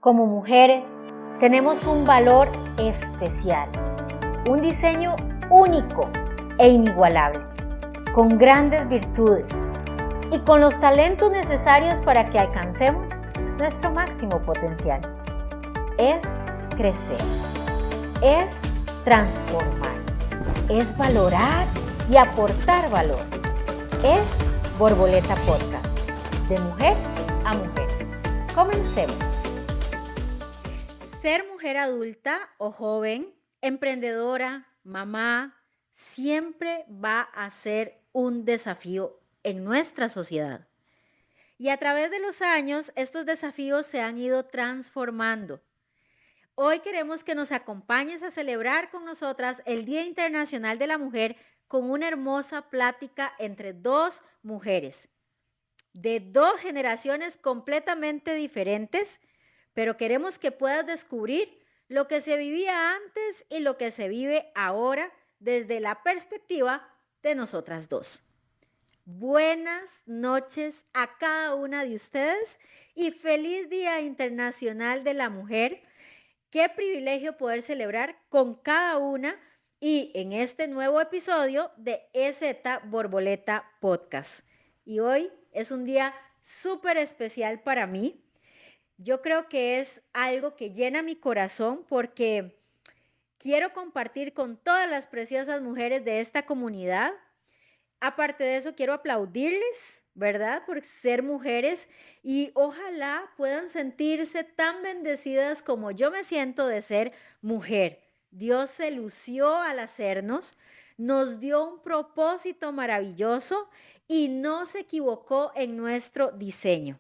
Como mujeres, tenemos un valor especial, un diseño único e inigualable, con grandes virtudes y con los talentos necesarios para que alcancemos nuestro máximo potencial. Es crecer, es transformar, es valorar y aportar valor. Es Borboleta Podcast, de mujer a mujer. Comencemos. Ser mujer adulta o joven, emprendedora, mamá, siempre va a ser un desafío en nuestra sociedad. Y a través de los años, estos desafíos se han ido transformando. Hoy queremos que nos acompañes a celebrar con nosotras el Día Internacional de la Mujer con una hermosa plática entre dos mujeres de dos generaciones completamente diferentes, pero queremos que puedas descubrir lo que se vivía antes y lo que se vive ahora desde la perspectiva de nosotras dos. Buenas noches a cada una de ustedes y feliz Día Internacional de la Mujer. Qué privilegio poder celebrar con cada una y en este nuevo episodio de EZ Borboleta Podcast. Y hoy es un día súper especial para mí. Yo creo que es algo que llena mi corazón porque quiero compartir con todas las preciosas mujeres de esta comunidad. Aparte de eso, quiero aplaudirles, ¿verdad? Por ser mujeres y ojalá puedan sentirse tan bendecidas como yo me siento de ser mujer. Dios se lució al hacernos, nos dio un propósito maravilloso y no se equivocó en nuestro diseño.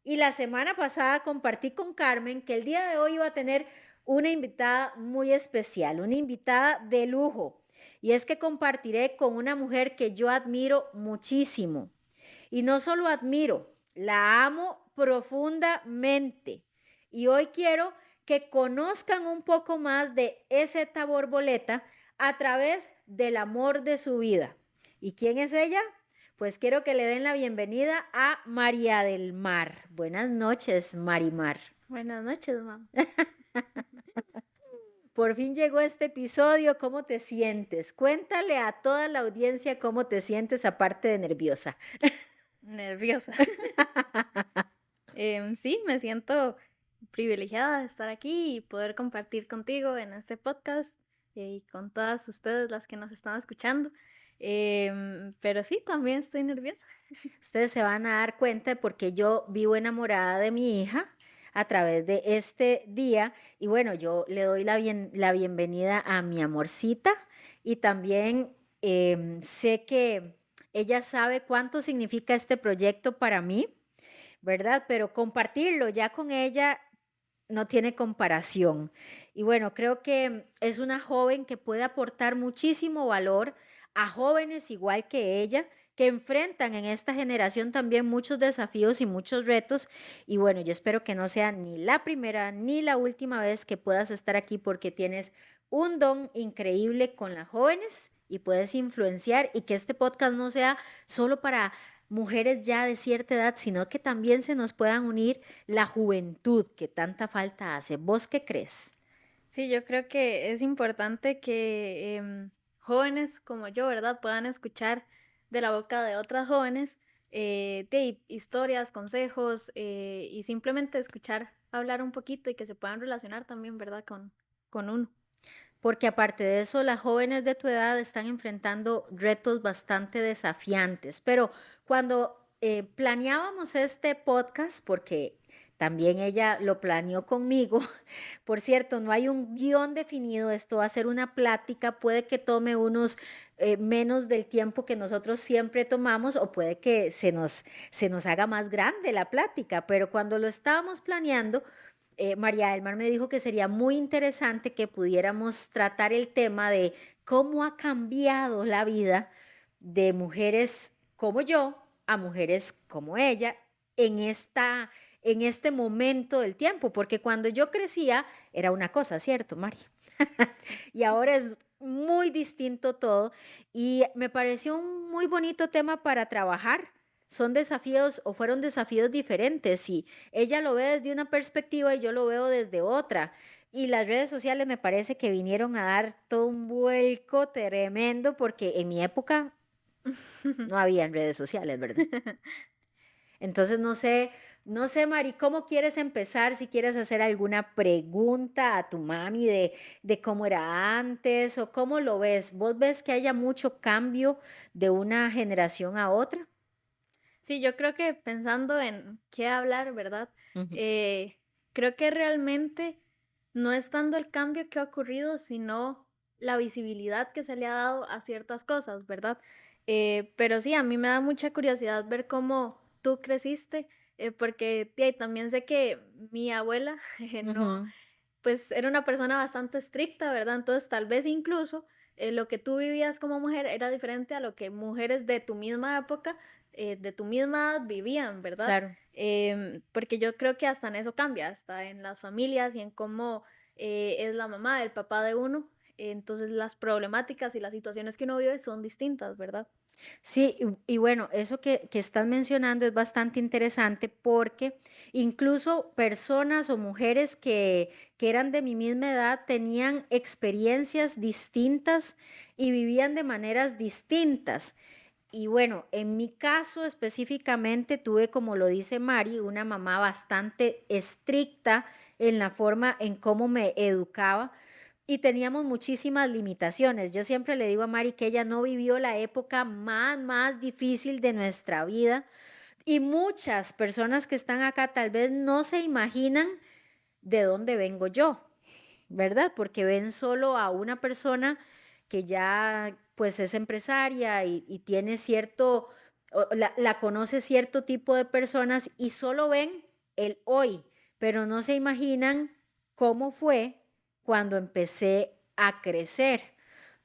Y la semana pasada compartí con Carmen que el día de hoy iba a tener una invitada muy especial, una invitada de lujo. Y es que compartiré con una mujer que yo admiro muchísimo. Y no solo admiro, la amo profundamente. Y hoy quiero que conozcan un poco más de EZ Borboleta a través del amor de su vida. ¿Y quién es ella? Pues quiero que le den la bienvenida a María del Mar. Buenas noches, Marimar. Buenas noches, mamá. Por fin llegó este episodio. ¿Cómo te sientes? Cuéntale a toda la audiencia cómo te sientes, aparte de nerviosa. Nerviosa. Sí, me siento privilegiada de estar aquí y poder compartir contigo en este podcast y con todas ustedes las que nos están escuchando. Pero sí, también estoy nerviosa. Ustedes se van a dar cuenta porque yo vivo enamorada de mi hija a través de este día y bueno, yo le doy la bienvenida a mi amorcita y también sé que ella sabe cuánto significa este proyecto para mí, ¿verdad? Pero compartirlo ya con ella no tiene comparación. Y bueno, creo que es una joven que puede aportar muchísimo valor a jóvenes igual que ella, que enfrentan en esta generación también muchos desafíos y muchos retos. Y bueno, yo espero que no sea ni la primera ni la última vez que puedas estar aquí porque tienes un don increíble con las jóvenes y puedes influenciar y que este podcast no sea solo para mujeres ya de cierta edad, sino que también se nos puedan unir la juventud que tanta falta hace. ¿Vos qué crees? Sí, yo creo que es importante que jóvenes como yo, ¿verdad?, puedan escuchar de la boca de otras jóvenes de historias, consejos y simplemente escuchar hablar un poquito y que se puedan relacionar también, ¿verdad?, con uno. Porque aparte de eso, las jóvenes de tu edad están enfrentando retos bastante desafiantes. Pero cuando planeábamos este podcast, porque también ella lo planeó conmigo, por cierto, no hay un guión definido, esto va a ser una plática, puede que tome unos menos del tiempo que nosotros siempre tomamos o puede que se nos haga más grande la plática, pero cuando lo estábamos planeando, María del Mar me dijo que sería muy interesante que pudiéramos tratar el tema de cómo ha cambiado la vida de mujeres como yo a mujeres como ella en en este momento del tiempo, porque cuando yo crecía era una cosa, ¿cierto, Mari? Y ahora es muy distinto todo y me pareció un muy bonito tema para trabajar, son desafíos o fueron desafíos diferentes y ella lo ve desde una perspectiva y yo lo veo desde otra. Y las redes sociales me parece que vinieron a dar todo un vuelco tremendo porque en mi época no habían redes sociales, ¿verdad? Entonces, no sé, Mari, ¿cómo quieres empezar? Si quieres hacer alguna pregunta a tu mami de cómo era antes o cómo lo ves. ¿Vos ves que haya mucho cambio de una generación a otra? Sí, yo creo que pensando en qué hablar, ¿verdad? Ujú, Eh, Creo que realmente no es tanto el cambio que ha ocurrido, sino la visibilidad que se le ha dado a ciertas cosas, ¿verdad? Pero sí, a mí me da mucha curiosidad ver cómo tú creciste, porque tía, y también sé que mi abuela no, ujú. pues era una persona bastante estricta, ¿verdad? Entonces tal vez incluso lo que tú vivías como mujer era diferente a lo que mujeres de tu misma época, de tu misma edad vivían, ¿verdad? Claro. Porque yo creo que hasta en eso cambia, hasta en las familias y en cómo es la mamá, el papá de uno. Entonces las problemáticas y las situaciones que uno vive son distintas, ¿verdad? Sí, y bueno, eso que estás mencionando es bastante interesante porque incluso personas o mujeres que eran de mi misma edad tenían experiencias distintas y vivían de maneras distintas. Y bueno, en mi caso específicamente tuve, como lo dice Mari, una mamá bastante estricta en la forma en cómo me educaba y teníamos muchísimas limitaciones. Yo siempre le digo a Mari que ella no vivió la época más difícil de nuestra vida y muchas personas que están acá tal vez no se imaginan de dónde vengo yo, ¿verdad? Porque ven solo a una persona que ya pues es empresaria y tiene cierto, la conoce cierto tipo de personas y solo ven el hoy, pero no se imaginan cómo fue cuando empecé a crecer.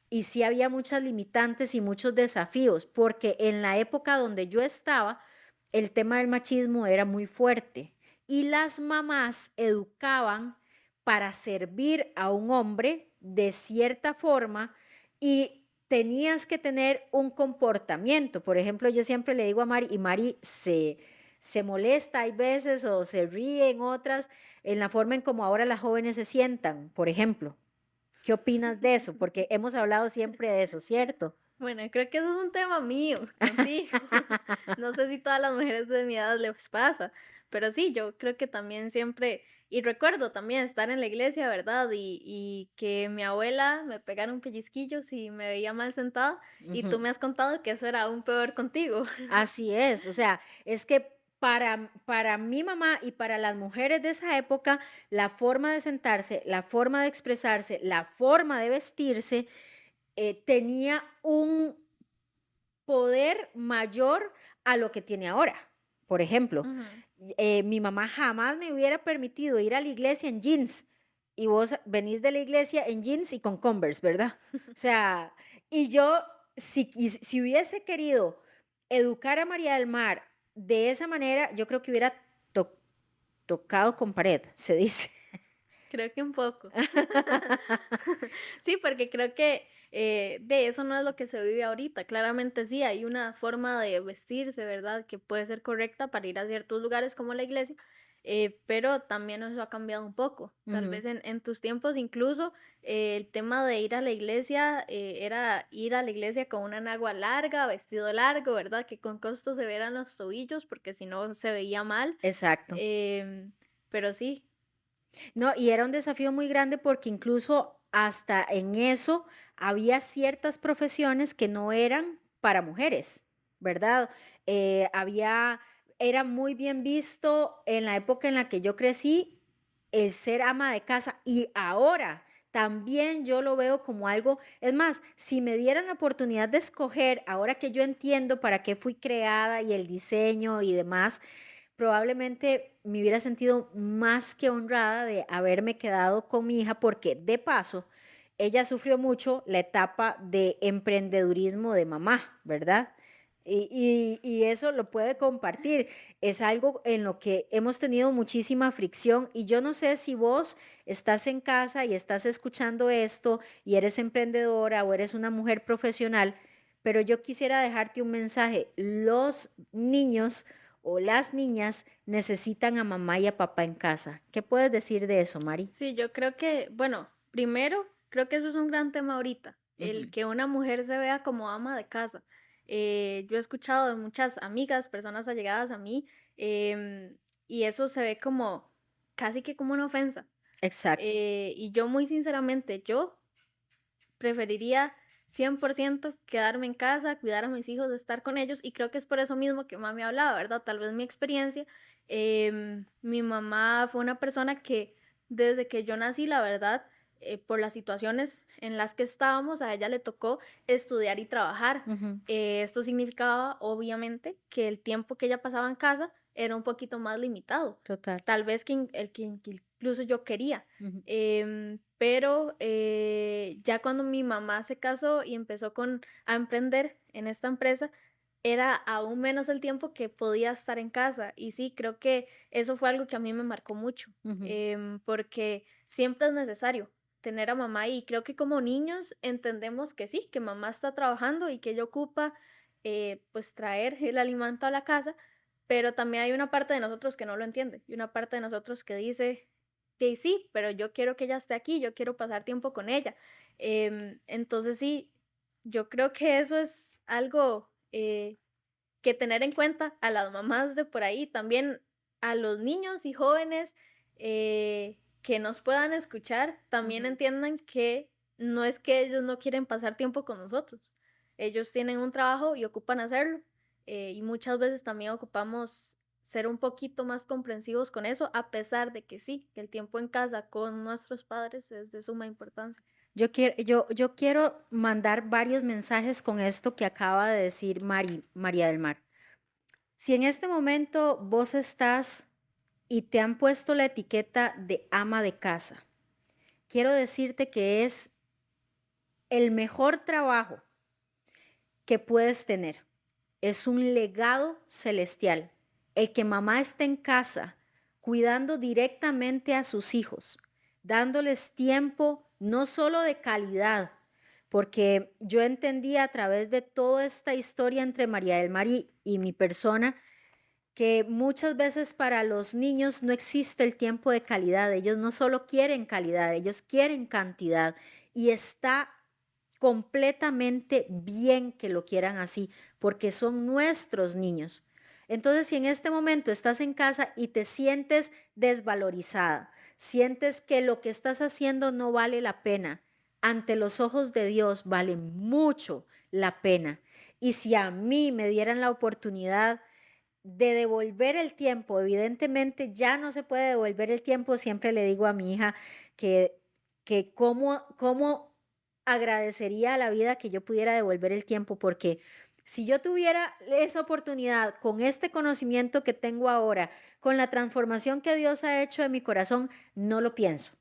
Y sí había muchas limitantes y muchos desafíos, porque en la época donde yo estaba, el tema del machismo era muy fuerte y las mamás educaban para servir a un hombre de cierta forma y tenías que tener un comportamiento. Por ejemplo, yo siempre le digo a Mari, y Mari se molesta hay veces o se ríe en otras, en la forma en como ahora las jóvenes se sientan, por ejemplo. ¿Qué opinas de eso? Porque hemos hablado siempre de eso, ¿cierto? Bueno, creo que eso es un tema mío contigo. No sé si todas las mujeres de mi edad les pasa, pero sí, yo creo que también siempre, y recuerdo también estar en la iglesia, ¿verdad? Y que mi abuela me pegara un pellizquillo si me veía mal sentada, y tú Ujú. me has contado que eso era aún peor contigo. Así es, o sea, es que para mi mamá y para las mujeres de esa época, la forma de sentarse, la forma de expresarse, la forma de vestirse, tenía un poder mayor a lo que tiene ahora. Por ejemplo, Ujú. mi mamá jamás me hubiera permitido ir a la iglesia en jeans y vos venís de la iglesia en jeans y con Converse, ¿verdad? O sea, y yo, si hubiese querido educar a María del Mar de esa manera, yo creo que hubiera to- tocado con pared, se dice. Creo que un poco. Sí, porque creo que de eso no es lo que se vive ahorita. Claramente sí, hay una forma de vestirse, ¿verdad? Que puede ser correcta para ir a ciertos lugares como la iglesia, pero también eso ha cambiado un poco. Tal Ujú. vez en tus tiempos incluso el tema de ir a la iglesia era ir a la iglesia con una nagua larga, vestido largo, ¿verdad? Que con costo se vieran los tobillos porque si no se veía mal. Exacto. Em, pero sí. No, y era un desafío muy grande porque incluso hasta en eso había ciertas profesiones que no eran para mujeres, ¿verdad? Era muy bien visto en la época en la que yo crecí el ser ama de casa y ahora también yo lo veo como algo, es más, si me dieran la oportunidad de escoger, ahora que yo entiendo para qué fui creada y el diseño y demás, probablemente me hubiera sentido más que honrada de haberme quedado con mi hija porque de paso, ella sufrió mucho la etapa de emprendedurismo de mamá, ¿verdad? Y eso lo puede compartir. Es algo en lo que hemos tenido muchísima fricción y yo no sé si vos estás en casa y estás escuchando esto y eres emprendedora o eres una mujer profesional, pero yo quisiera dejarte un mensaje. Los niños o las niñas necesitan a mamá y a papá en casa. ¿Qué puedes decir de eso, Mari? Sí, yo creo que, bueno, primero, creo que eso es un gran tema ahorita, el Ujú. que una mujer se vea como ama de casa. Yo he escuchado de muchas amigas, personas allegadas a mí, em, y eso se ve como casi que como una ofensa. Exacto. Y yo muy sinceramente, yo preferiría 100% quedarme en casa, cuidar a mis hijos, estar con ellos, y creo que es por eso mismo que mami hablaba, ¿verdad? Tal vez mi experiencia, mi mamá fue una persona que desde que yo nací, la verdad, por las situaciones en las que estábamos, a ella le tocó estudiar y trabajar. Ujú. Esto significaba, obviamente, que el tiempo que ella pasaba en casa era un poquito más limitado, Total. tal vez que incluso yo quería. Ujú. Pero ya cuando mi mamá se casó y empezó a emprender en esta empresa, era aún menos el tiempo que podía estar en casa. Y sí, creo que eso fue algo que a mí me marcó mucho, Ujú. porque siempre es necesario tener a mamá y creo que como niños entendemos que sí, que mamá está trabajando y que ella ocupa pues traer el alimento a la casa, pero también hay una parte de nosotros que no lo entiende y una parte de nosotros que dice, que sí, pero yo quiero que ella esté aquí, yo quiero pasar tiempo con ella. Entonces sí, yo creo que eso es algo que tener en cuenta a las mamás de por ahí, también a los niños y jóvenes que nos puedan escuchar, también Ujú. entiendan que no es que ellos no quieren pasar tiempo con nosotros, ellos tienen un trabajo y ocupan hacerlo, y muchas veces también ocupamos ser un poquito más comprensivos con eso, a pesar de que sí, que el tiempo en casa con nuestros padres es de suma importancia. Yo quiero mandar varios mensajes con esto que acaba de decir María del Mar. Si en este momento vos estás y te han puesto la etiqueta de ama de casa, quiero decirte que es el mejor trabajo que puedes tener. Es un legado celestial. El que mamá esté en casa cuidando directamente a sus hijos, dándoles tiempo no solo de calidad, porque yo entendí a través de toda esta historia entre María del Mar y mi persona que muchas veces para los niños no existe el tiempo de calidad. Ellos no solo quieren calidad, ellos quieren cantidad y está completamente bien que lo quieran así, porque son nuestros niños. Entonces, si en este momento estás en casa y te sientes desvalorizada, sientes que lo que estás haciendo no vale la pena, ante los ojos de Dios vale mucho la pena. Y si a mí me dieran la oportunidad de devolver el tiempo, evidentemente ya no se puede devolver el tiempo, siempre le digo a mi hija que cómo agradecería a la vida que yo pudiera devolver el tiempo, porque si yo tuviera esa oportunidad con este conocimiento que tengo ahora, con la transformación que Dios ha hecho en mi corazón, no lo pienso.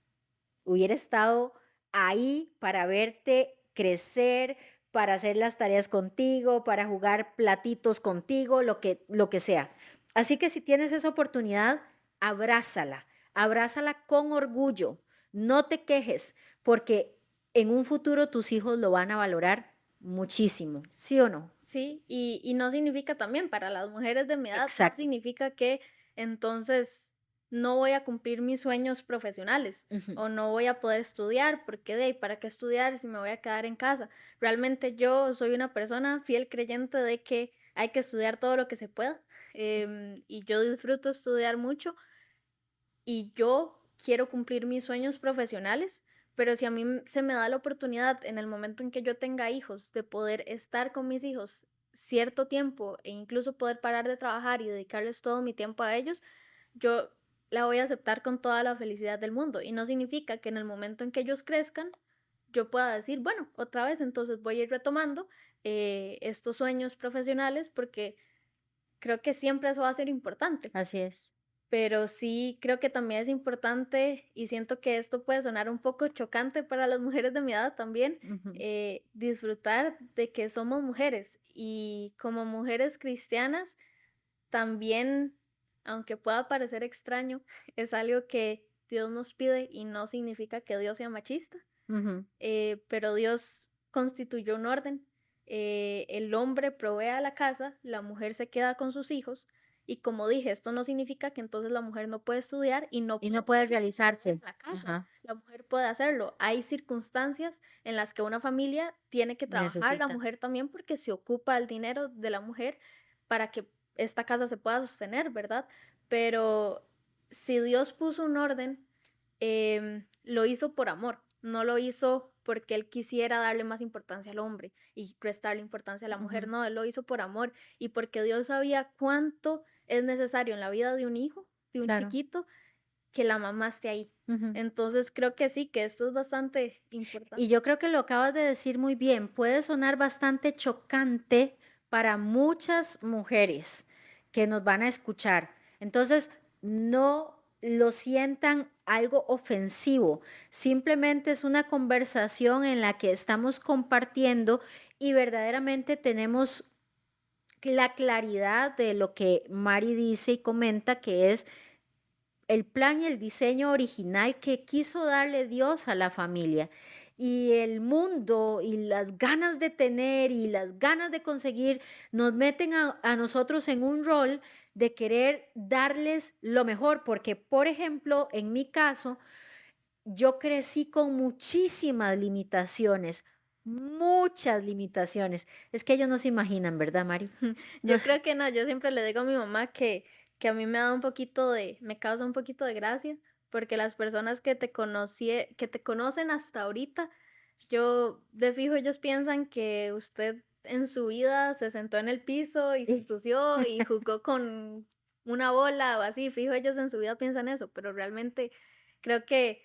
Hubiera estado ahí para verte crecer, para hacer las tareas contigo, para jugar platitos contigo, lo que sea. Así que si tienes esa oportunidad, abrázala, abrázala con orgullo, no te quejes, porque en un futuro tus hijos lo van a valorar muchísimo, ¿sí o no? Sí, y no significa también para las mujeres de mi edad, no Exacto. significa que entonces no voy a cumplir mis sueños profesionales Ujú. o no voy a poder estudiar, porque de ahí, ¿para qué estudiar si me voy a quedar en casa? Realmente yo soy una persona fiel creyente de que hay que estudiar todo lo que se pueda, y yo disfruto estudiar mucho y yo quiero cumplir mis sueños profesionales, pero si a mí se me da la oportunidad en el momento en que yo tenga hijos de poder estar con mis hijos cierto tiempo e incluso poder parar de trabajar y dedicarles todo mi tiempo a ellos, yo la voy a aceptar con toda la felicidad del mundo. Y no significa que en el momento en que ellos crezcan, yo pueda decir, bueno, otra vez, entonces voy a ir retomando estos sueños profesionales porque creo que siempre eso va a ser importante, Así es. pero sí creo que también es importante y siento que esto puede sonar un poco chocante para las mujeres de mi edad también, Ujú. disfrutar de que somos mujeres y como mujeres cristianas también, aunque pueda parecer extraño, es algo que Dios nos pide y no significa que Dios sea machista, Ujú. pero Dios constituyó un orden el hombre provee a la casa, la mujer se queda con sus hijos. Y como dije, esto no significa que entonces la mujer no puede estudiar y no Y puede no puede en realizarse. la casa. Ajá, La mujer puede hacerlo. Hay circunstancias en las que una familia tiene que trabajar, la necesita. mujer también, porque se ocupa el dinero de la mujer para que esta casa se pueda sostener, ¿verdad? Pero si Dios puso un orden, lo hizo por amor, no lo hizo porque él quisiera darle más importancia al hombre y restarle importancia a la mujer, Ujú, no, él lo hizo por amor y porque Dios sabía cuánto es necesario en la vida de un hijo, de un claro. chiquito, que la mamá esté ahí. Ujú. Entonces creo que sí, que esto es bastante Y importante. yo creo que lo acabas de decir muy bien. Puede sonar bastante chocante para muchas mujeres que nos van a escuchar. Entonces, no lo sientan algo ofensivo. Simplemente es una conversación en la que estamos compartiendo y verdaderamente tenemos la claridad de lo que Mari dice y comenta, que es el plan y el diseño original que quiso darle Dios a la familia. Y el mundo y las ganas de tener y las ganas de conseguir nos meten a nosotros en un rol de querer darles lo mejor, porque por ejemplo, en mi caso, yo crecí con muchísimas limitaciones, muchas limitaciones. Es que ellos no se imaginan, ¿verdad, Mari? No, Yo creo que no, yo siempre le digo a mi mamá que a mí me da un poquito me causa un poquito de gracia, porque las personas que te conocen hasta ahorita, yo de fijo ellos piensan que usted en su vida se sentó en el piso y se sí. ensució y jugó con una bola o así, fijo ellos en su vida piensan eso, pero realmente creo que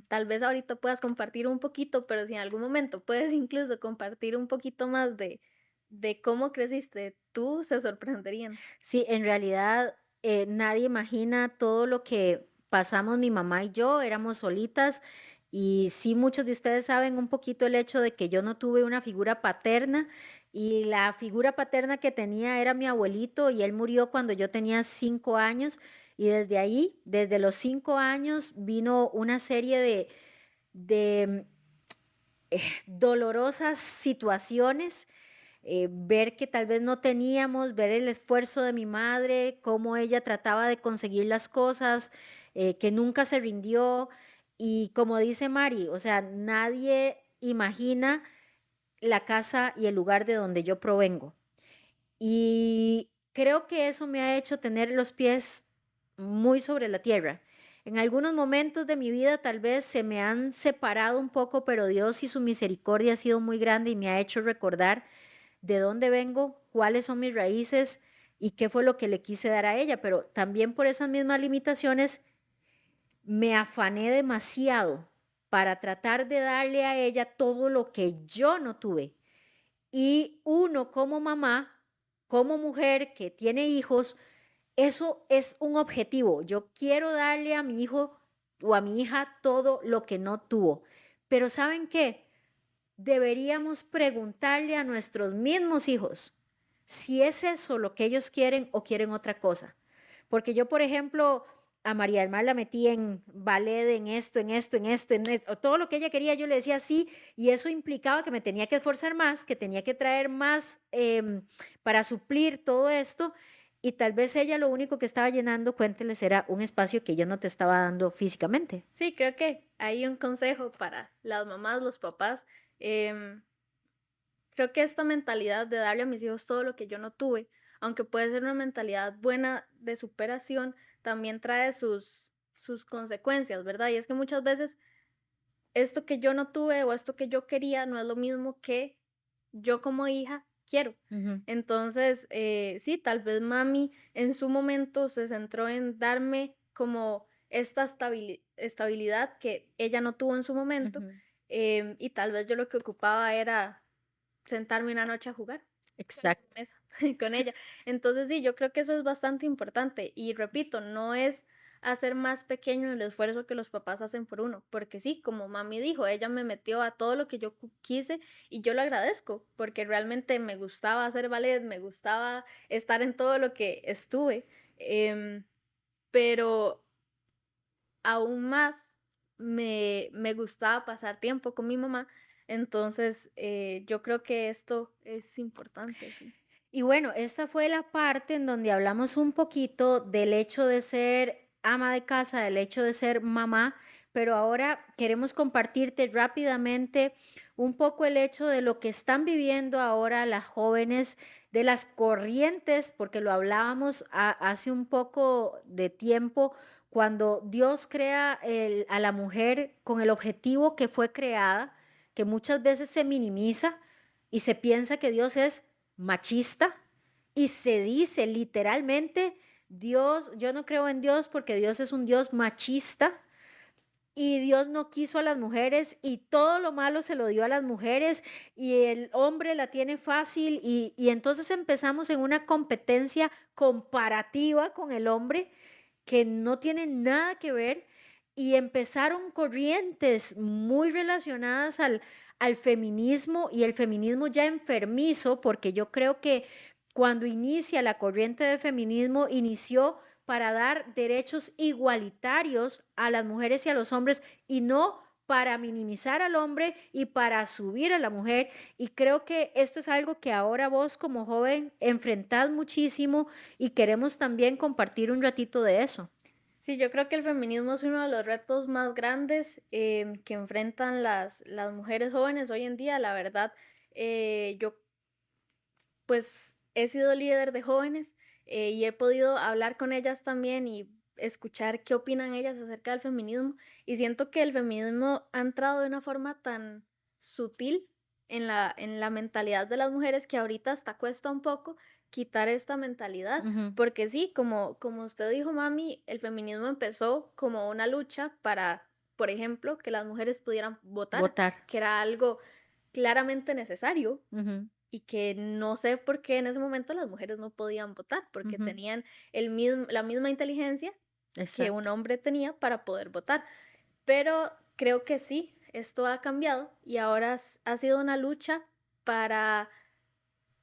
tal vez ahorita puedas compartir un poquito, pero si en algún momento puedes incluso compartir un poquito más de cómo creciste tú, se sorprenderían. Sí, en realidad nadie imagina todo lo que pasamos mi mamá y yo, éramos solitas y sí, muchos de ustedes saben un poquito el hecho de que yo no tuve una figura paterna y la figura paterna que tenía era mi abuelito y él murió cuando yo tenía 5 años y desde ahí, desde los 5 años, vino una serie de dolorosas situaciones, ver que tal vez no teníamos, ver el esfuerzo de mi madre, cómo ella trataba de conseguir las cosas, que nunca se rindió. Y como dice Mari, o sea, nadie imagina la casa y el lugar de donde yo provengo. Y creo que eso me ha hecho tener los pies muy sobre la tierra. En algunos momentos de mi vida tal vez se me han separado un poco, pero Dios y su misericordia ha sido muy grande y me ha hecho recordar de dónde vengo, cuáles son mis raíces y qué fue lo que le quise dar a ella. Pero también por esas mismas limitaciones me afané demasiado para tratar de darle a ella todo lo que yo no tuve. Y uno como mamá, como mujer que tiene hijos, eso es un objetivo. Yo quiero darle a mi hijo o a mi hija todo lo que no tuvo. Pero ¿saben qué? Deberíamos preguntarle a nuestros mismos hijos si es eso lo que ellos quieren o quieren otra cosa. Porque yo, por ejemplo, a María del Mar la metí en ballet, en esto, en esto, en esto, en esto, todo lo que ella quería, yo le decía sí, y eso implicaba que me tenía que esforzar más, que tenía que traer más para suplir todo esto, y tal vez ella lo único que estaba llenando, cuénteles, era un espacio que yo no te estaba dando físicamente. Sí, creo que hay un consejo para las mamás, los papás. em, Creo que esta mentalidad de darle a mis hijos todo lo que yo no tuve, aunque puede ser una mentalidad buena de superación, también trae sus consecuencias, ¿verdad? Y es que muchas veces esto que yo no tuve o esto que yo quería no es lo mismo que yo como hija quiero. Ujú, Entonces, sí, tal vez mami en su momento se centró en darme como esta estabilidad que ella no tuvo en su momento, ujú. y tal vez yo lo que ocupaba era sentarme una noche a jugar juegos de Exacto. mesa con ella. Entonces sí, yo creo que eso es bastante importante y repito, no es hacer más pequeño el esfuerzo que los papás hacen por uno, porque sí, como mami dijo, ella me metió a todo lo que yo quise y yo lo agradezco, porque realmente me gustaba hacer ballet, me gustaba estar en todo lo que estuve, pero aún más me gustaba pasar tiempo con mi mamá Entonces, yo creo que esto es importante, sí. Y bueno, esta fue la parte en donde hablamos un poquito del hecho de ser ama de casa, del hecho de ser mamá, pero ahora queremos compartirte rápidamente un poco el hecho de lo que están viviendo ahora las jóvenes, de las corrientes, porque lo hablábamos hace un poco de tiempo, cuando Dios crea a la mujer con el objetivo que fue creada, que muchas veces se minimiza y se piensa que Dios es machista y se dice literalmente, Dios, yo no creo en Dios porque Dios es un Dios machista y Dios no quiso a las mujeres y todo lo malo se lo dio a las mujeres y el hombre la tiene fácil y entonces empezamos en una competencia comparativa con el hombre que no tiene nada que ver y empezaron corrientes muy relacionadas al feminismo y el feminismo ya enfermizo, porque yo creo que cuando inicia la corriente de feminismo, inició para dar derechos igualitarios a las mujeres y a los hombres y no para minimizar al hombre y para subir a la mujer. Y creo que esto es algo que ahora vos como joven enfrentás muchísimo y queremos también compartir un ratito de eso. Sí, yo creo que el feminismo es uno de los retos más grandes que enfrentan las mujeres jóvenes hoy en día. La verdad, yo pues he sido líder de jóvenes y he podido hablar con ellas también y escuchar qué opinan ellas acerca del feminismo. Y siento que el feminismo ha entrado de una forma tan sutil en la mentalidad de las mujeres que ahorita hasta cuesta un poco quitar esta mentalidad. Ujú. Porque sí, como usted dijo, mami, el feminismo empezó como una lucha para, por ejemplo, que las mujeres pudieran votar, Votar. que era algo claramente necesario Ujú, y que no sé por qué en ese momento las mujeres no podían votar, porque ujú. tenían la misma inteligencia que un Exacto. hombre tenía para poder votar. Pero creo que sí, esto ha cambiado y ahora ha sido una lucha para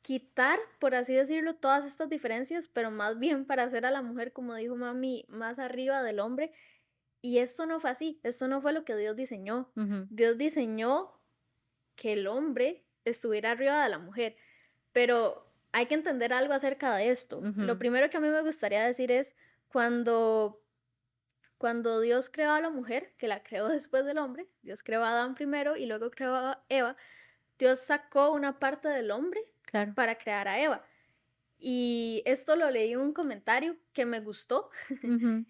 quitar, por así decirlo, todas estas diferencias, pero más bien para hacer a la mujer, como dijo mami, más arriba del hombre. Y esto no fue así, esto no fue lo que Dios diseñó. Ujú, Dios diseñó que el hombre estuviera arriba de la mujer. Pero hay que entender algo acerca de esto. Lo ujú. primero que a mí me gustaría decir es cuando, cuando Dios creó a la mujer, que la creó después del hombre, Dios creó a Adán primero y luego creó a Eva, Dios sacó una parte del hombre Claro. para crear a Eva. Y esto lo leí en un comentario que me gustó. Ujú.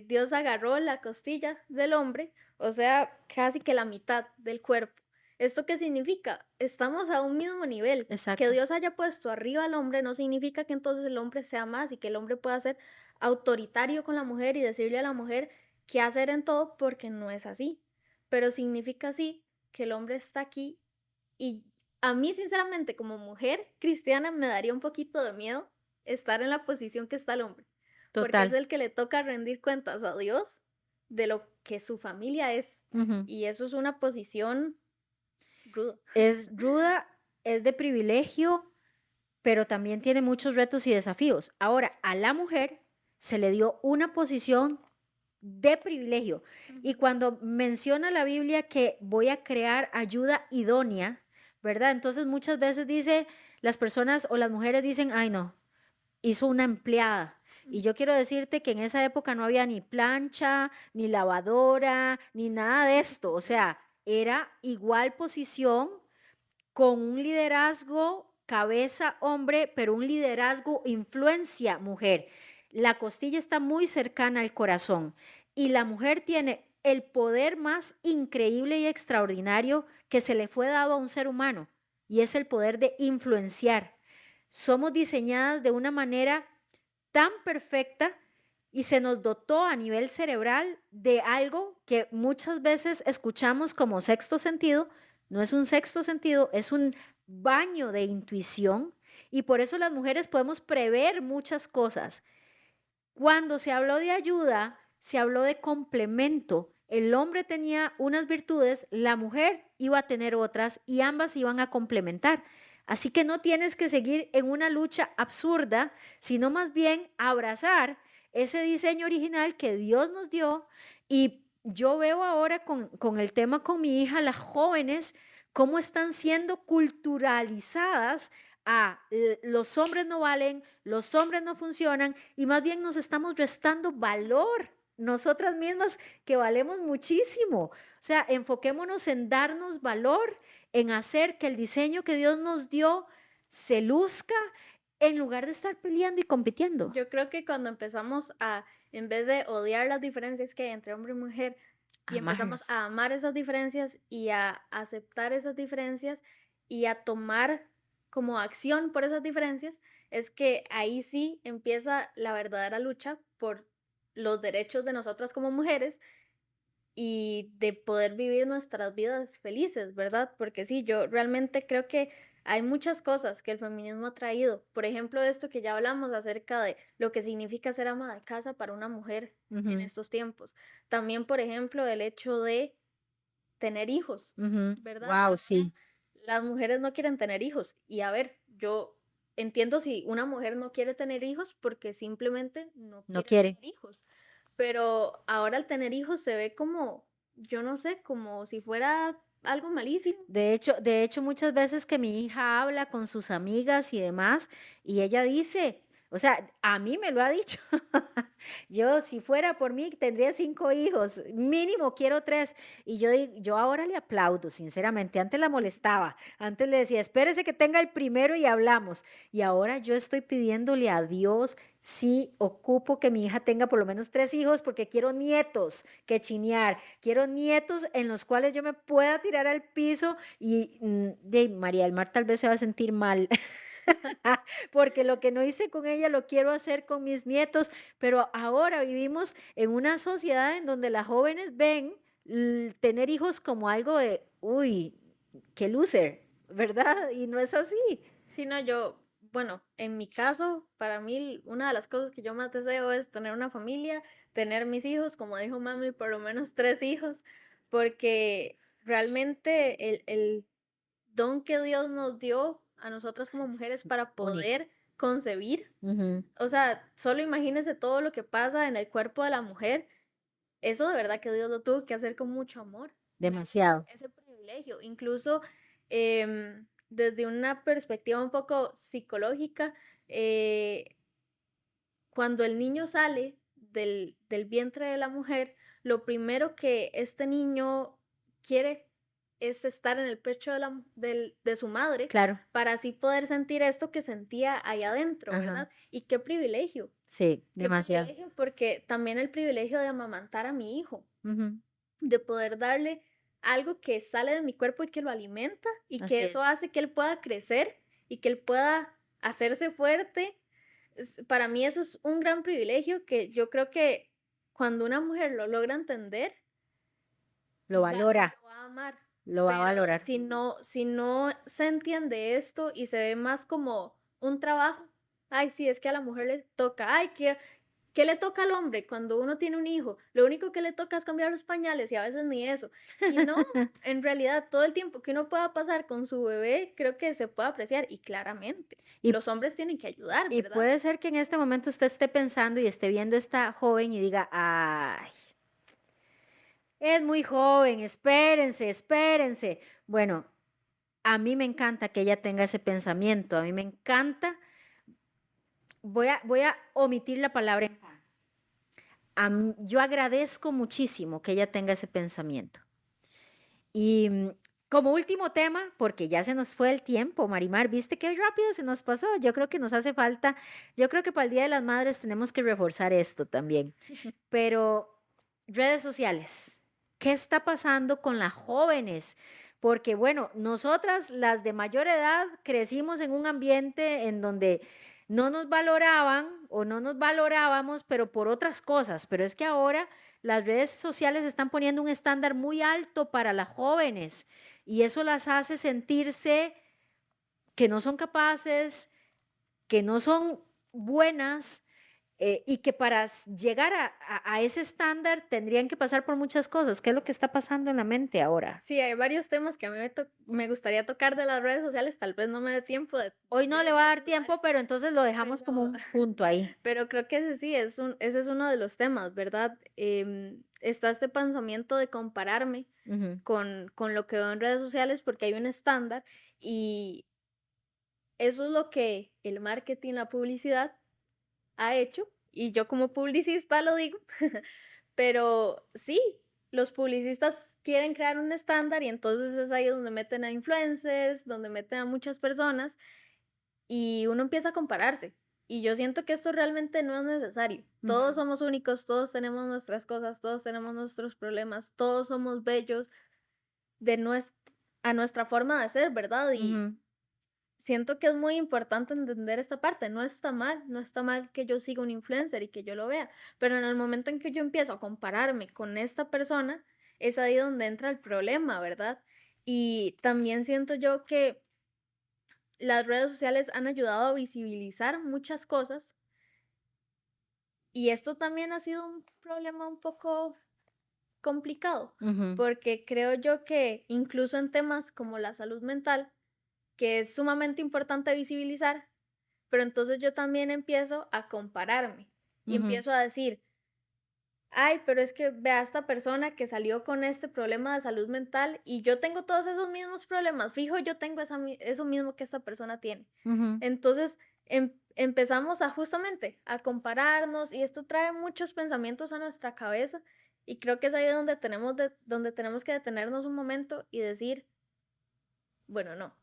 Dios agarró la costilla del hombre, o sea, casi que la mitad del cuerpo. ¿Esto qué significa? Estamos a un mismo nivel. Que Exacto. Dios haya puesto arriba al hombre no significa que entonces el hombre sea más y que el hombre pueda ser autoritario con la mujer y decirle a la mujer qué hacer en todo, porque no es así. Pero significa sí que el hombre está aquí y a mí, sinceramente, como mujer cristiana, me daría un poquito de miedo estar en la posición que está el hombre, porque es Total. el que le toca rendir cuentas a Dios de lo que su familia es. Ujú. Y eso es una posición ruda. Es ruda, es de privilegio, pero también tiene muchos retos y desafíos. Ahora, a la mujer se le dio una posición de privilegio. Y Ujú. cuando menciona la Biblia que voy a crear ayuda idónea, ¿verdad? Entonces muchas veces dice, las personas o las mujeres dicen, ay no, hizo una empleada. Y yo quiero decirte que en esa época no había ni plancha, ni lavadora, ni nada de esto. O sea, era igual posición con un liderazgo cabeza hombre, pero un liderazgo influencia mujer. La costilla está muy cercana al corazón y la mujer tiene el poder más increíble y extraordinario que se le fue dado a un ser humano y es el poder de influenciar. Somos diseñadas de una manera tan perfecta y se nos dotó a nivel cerebral de algo que muchas veces escuchamos como sexto sentido. No es un sexto sentido, es un baño de intuición y por eso las mujeres podemos prever muchas cosas. Cuando se habló de ayuda, se habló de complemento. El hombre tenía unas virtudes, la mujer iba a tener otras y ambas iban a complementar. Así que no tienes que seguir en una lucha absurda, sino más bien abrazar ese diseño original que Dios nos dio. Y yo veo ahora con el tema con mi hija, las jóvenes, cómo están siendo culturalizadas a los hombres no valen, los hombres no funcionan y más bien nos estamos restando valor nosotras mismas que valemos muchísimo. O sea, enfoquémonos en darnos valor, en hacer que el diseño que Dios nos dio se luzca en lugar de estar peleando y compitiendo. Yo creo que cuando empezamos a, en vez de odiar las diferencias que hay entre hombre y mujer, y empezamos Amarlas. a amar esas diferencias y a aceptar esas diferencias y a tomar como acción por esas diferencias, es que ahí sí empieza la verdadera lucha por los derechos de nosotras como mujeres y de poder vivir nuestras vidas felices, ¿verdad? Porque sí, yo realmente creo que hay muchas cosas que el feminismo ha traído. Por ejemplo, esto que ya hablamos acerca de lo que significa ser ama de casa para una mujer en Ujú, estos tiempos. También, por ejemplo, el hecho de tener hijos, ujú. ¿verdad? Wow, Ahora sí, las mujeres no quieren tener hijos. Y a ver, yo entiendo si una mujer no quiere tener hijos porque simplemente no no quiere quiere. tener hijos. Pero ahora al tener hijos se ve como, yo no sé, como si fuera algo malísimo. De hecho, muchas veces que mi hija habla con sus amigas y demás, y ella dice, o sea, a mí me lo ha dicho, yo si fuera por mí tendría 5 hijos, mínimo quiero 3, y yo ahora le aplaudo, sinceramente, antes la molestaba, antes le decía, espérese que tenga el primero y hablamos, y ahora yo estoy pidiéndole a Dios, sí, ocupo que mi hija tenga por lo menos 3 hijos porque quiero nietos que chinear, quiero nietos en los cuales yo me pueda tirar al piso y de María del Mar tal vez se va a sentir mal, porque lo que no hice con ella lo quiero hacer con mis nietos, pero ahora vivimos en una sociedad en donde las jóvenes ven tener hijos como algo de, uy, qué loser, ¿verdad? Sí. Y no es así. Sí, no, yo, bueno, en mi caso, para mí una de las cosas que yo más deseo es tener una familia, tener mis hijos, como dijo mami, por lo menos 3 hijos, porque realmente el don que Dios nos dio a nosotras como mujeres para Único. poder concebir, Ujú. o sea, solo imagínese todo lo que pasa en el cuerpo de la mujer. Eso de verdad que Dios lo tuvo que hacer con mucho amor, darnos Demasiado. ese privilegio, incluso desde una perspectiva un poco psicológica, eh, cuando el niño sale del vientre de la mujer, lo primero que este niño quiere es estar en el pecho de su madre Claro. para así poder sentir esto que sentía ahí adentro, Ajá. ¿verdad? Y Sí, qué demasiado. privilegio, porque también el privilegio de amamantar a mi hijo, Ujú. de poder darle algo que sale de mi cuerpo y que lo alimenta y que Así eso es. hace que él pueda crecer y que él pueda hacerse fuerte. Para mí eso es un gran privilegio que yo creo que cuando una mujer lo logra entender, Lo valora, lo va a amar. lo va a Pero valorar. si no se entiende esto y se ve más como un trabajo, ay, sí, es que a la mujer le toca, ay, ¿qué le toca al hombre cuando uno tiene un hijo? Lo único que le toca es cambiar los pañales y a veces ni eso. Y no, en realidad todo el tiempo que uno pueda pasar con su bebé, creo que se puede apreciar y claramente Y, los hombres tienen que ayudar, y ¿verdad? puede ser que en este momento usted esté pensando y esté viendo a esta joven y diga, ay, es muy joven, espérense, espérense. Bueno, a mí me encanta que ella tenga ese pensamiento, a mí me encanta, voy a omitir la palabra encanta. Yo agradezco muchísimo que ella tenga ese pensamiento. Y como último tema, porque ya se nos fue el tiempo, Marimar, ¿viste qué rápido se nos pasó? Yo creo que nos hace falta, yo creo que para el Día de las Madres tenemos que reforzar esto también. Pero redes sociales, ¿qué está pasando con las jóvenes? Porque bueno, nosotras, las de mayor edad, crecimos en un ambiente en donde no nos valoraban o no nos valorábamos, pero por otras cosas. Pero es que ahora las redes sociales están poniendo un estándar muy alto para las jóvenes y eso las hace sentirse que no son capaces, que no son buenas y que para llegar a ese estándar tendrían que pasar por muchas cosas. ¿Qué es lo que está pasando en la mente ahora? Sí, hay varios temas que a mí me gustaría tocar de las redes sociales, tal vez no me dé tiempo Hoy no de le va a dar desarrollar, tiempo, pero entonces lo dejamos como pero, un punto ahí. pero creo que ese sí, ese es uno de los temas, ¿verdad? Está este pensamiento de compararme Ujú, con lo que veo en redes sociales porque hay un estándar y eso es lo que el marketing, la publicidad ha hecho, y yo como publicista lo digo, pero sí, los publicistas quieren crear un estándar y entonces es ahí donde meten a influencers, donde meten a muchas personas y uno empieza a compararse. Y yo siento que esto realmente no es necesario. Todos ujú, somos únicos, todos tenemos nuestras cosas, todos tenemos nuestros problemas, todos somos bellos de a nuestra forma de ser, ¿verdad? Y ujú, siento que es muy importante entender esta parte. No está mal, no está mal que yo siga un influencer y que yo lo vea, pero en el momento en que yo empiezo a compararme con esta persona, es ahí donde entra el problema, ¿verdad? Y también siento yo que las redes sociales han ayudado a visibilizar muchas cosas y esto también ha sido un problema un poco complicado, ujú, porque creo yo que incluso en temas como la salud mental, que es sumamente importante visibilizar, pero entonces yo también empiezo a compararme y ujú, empiezo a decir, ay, pero es que ve a esta persona que salió con este problema de salud mental y yo tengo todos esos mismos problemas, fijo, yo tengo eso mismo que esta persona tiene. ujú. Entonces empezamos a justamente a compararnos y esto trae muchos pensamientos a nuestra cabeza y creo que es ahí donde donde tenemos que detenernos un momento y decir, bueno, no,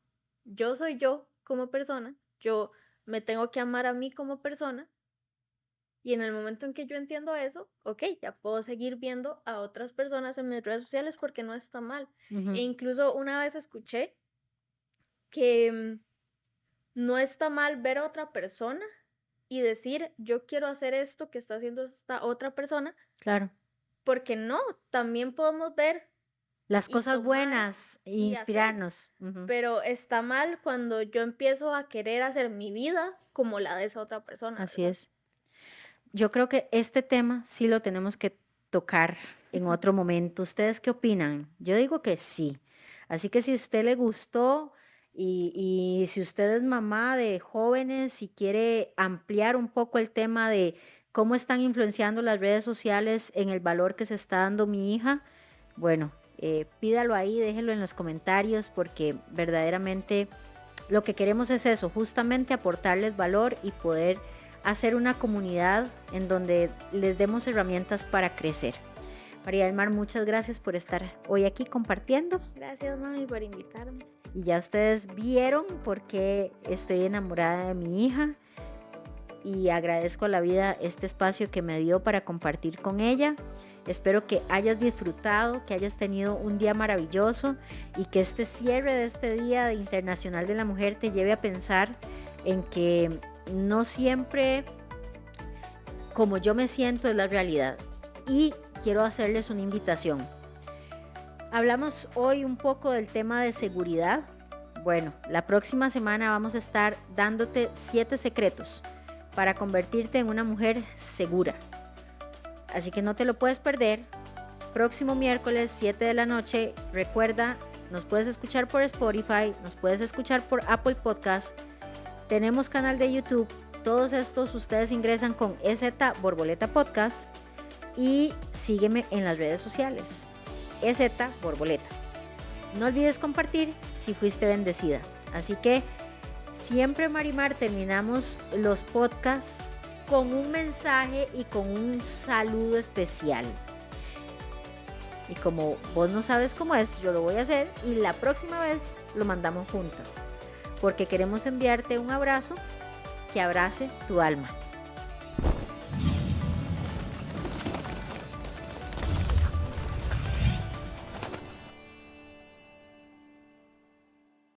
yo soy yo como persona, yo me tengo que amar a mí como persona y en el momento en que yo entiendo eso, ok, ya puedo seguir viendo a otras personas en mis redes sociales porque no está mal. E Ujú, incluso una vez escuché que no está mal ver a otra persona y decir, yo quiero hacer esto que está haciendo esta otra persona, claro. porque no, también podemos ver Las y cosas tomar buenas e y hacer. inspirarnos. Ujú, Pero está mal cuando yo empiezo a querer hacer mi vida como la de esa otra persona, así ¿verdad? es. Yo creo que este tema sí lo tenemos que tocar en otro momento. ¿Ustedes qué opinan? Yo digo que sí. Así que si a usted le gustó y si usted es mamá de jóvenes y quiere ampliar un poco el tema de cómo están influenciando las redes sociales en el valor que se está dando mi hija, bueno, pídalo ahí, déjelo en los comentarios porque verdaderamente lo que queremos es eso, justamente aportarles valor y poder hacer una comunidad en donde les demos herramientas para crecer. María del Mar, muchas gracias por estar hoy aquí compartiendo. Gracias, mami, por invitarme. Y ya ustedes vieron por qué estoy enamorada de mi hija y agradezco a la vida este espacio que me dio para compartir con ella. Espero que hayas disfrutado, que hayas tenido un día maravilloso y que este cierre de este Día Internacional de la Mujer te lleve a pensar en que no siempre como yo me siento es la realidad. Y quiero hacerles una invitación. Hablamos hoy un poco del tema de seguridad. Bueno, la próxima semana vamos a estar dándote 7 secretos para convertirte en una mujer segura. Así que no te lo puedes perder. Próximo miércoles, 7 de la noche. Recuerda, nos puedes escuchar por Spotify, nos puedes escuchar por Apple Podcast. Tenemos canal de YouTube. Todos estos ustedes ingresan con EZ Borboleta Podcast y sígueme en las redes sociales. EZ Borboleta. No olvides compartir si fuiste bendecida. Así que siempre, Marimar, terminamos los podcasts con un mensaje y con un saludo especial. Y como vos no sabes cómo es, yo lo voy a hacer y la próxima vez lo mandamos juntas. Porque queremos enviarte un abrazo que abrace tu alma.